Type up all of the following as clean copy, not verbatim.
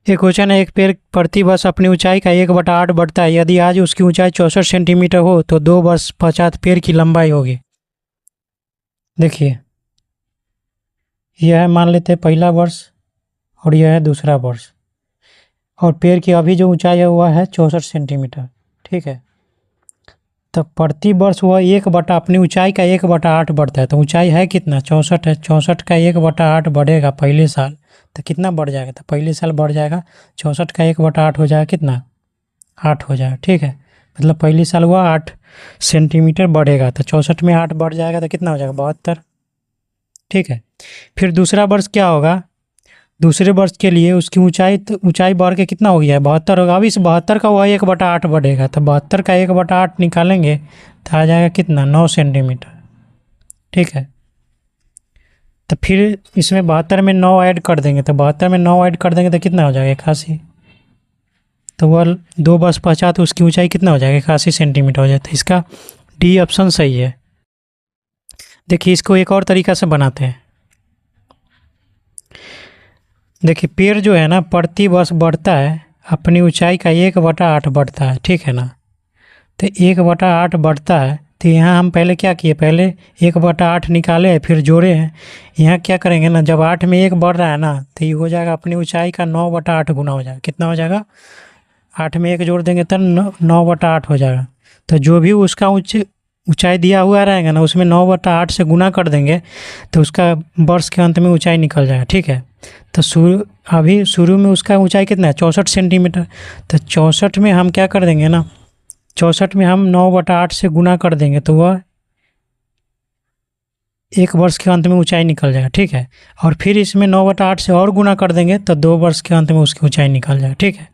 एक क्वेश्चन है, एक पेड़ प्रति वर्ष अपनी ऊंचाई का 1/8 बढ़ता है। यदि आज उसकी ऊंचाई 64 सेंटीमीटर हो तो 2 वर्ष पश्चात पेड़ की लंबाई होगी। देखिए, यह है, मान लेते हैं पहला वर्ष और यह है दूसरा वर्ष, और पेड़ की अभी जो ऊंचाई है वह है 64 सेंटीमीटर। ठीक है, तो प्रति वर्ष वह अपनी ऊंचाई का 1/8 बढ़ता है। तो ऊंचाई है कितना, 64 है, 64 का 1/8 बढ़ेगा पहले साल, तो कितना बढ़ जाएगा, तो पहले साल बढ़ जाएगा 64 का 1/8 हो जाएगा कितना, 8 हो जाएगा। ठीक है, मतलब पहले साल हुआ 8 सेंटीमीटर बढ़ेगा, तो 64 में 8 बढ़ जाएगा तो कितना हो जाएगा, 72। ठीक है, फिर दूसरा वर्ष क्या होगा, दूसरे वर्ष के लिए उसकी ऊंचाई बढ़ के कितना हो गया है, 72 होगा। अब इस 72 का वह 1/8 बढ़ेगा, तो 72 का 1/8 निकालेंगे तो आ जाएगा कितना, 9 सेंटीमीटर। ठीक है, तो फिर इसमें 72 में 9 ऐड कर देंगे, तो 72 में 9 ऐड कर देंगे तो कितना हो जाएगा, 81। तो वह 2 वर्ष पश्चात उसकी ऊंचाई कितना हो जाएगा, 81 सेंटीमीटर हो जाता है। इसका डी ऑप्शन सही है। देखिए, इसको एक और तरीका से बनाते हैं। देखिए, पेड़ जो है ना प्रति वर्ष बढ़ता है, अपनी ऊंचाई का 1/8 बढ़ता है। ठीक है ना, तो 1/8 बढ़ता है, तो यहाँ हम पहले क्या किए, पहले 1/8 निकाले फिर जोड़े हैं। यहाँ क्या करेंगे ना, जब 8 में 1 बढ़ रहा है ना, तो ये हो जाएगा अपनी ऊंचाई का 9/8 गुना हो जाएगा। कितना हो जाएगा, 8 में 1 जोड़ देंगे तो 9/8 हो जाएगा। तो जो भी उसका ऊंचाई दिया हुआ रहेगा ना, उसमें 9/8 से गुना कर देंगे तो उसका वर्ष के अंत में ऊंचाई निकल जाएगा। ठीक है, तो अभी शुरू में उसका ऊंचाई कितना है, 64 सेंटीमीटर। तो 64 में हम क्या कर देंगे ना, 64 में हम 9/8 से गुना कर देंगे तो वह एक वर्ष के अंत में ऊंचाई निकल जाएगा। ठीक है, और फिर इसमें 9/8 से और गुना कर देंगे तो 2 वर्ष के अंत में उसकी ऊंचाई निकल जाएगा। ठीक है,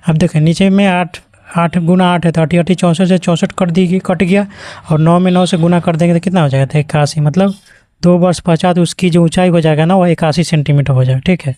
अब देखें नीचे में 8 गुना 8 है, तो 8 64 से 64 कट गया, और 9 में 9 से गुना कर देंगे तो कितना हो जाएगा, तो 81। मतलब 2 वर्ष पश्चात उसकी जो ऊंचाई हो जाएगा ना, वह 81 सेंटीमीटर हो जाएगा। ठीक है।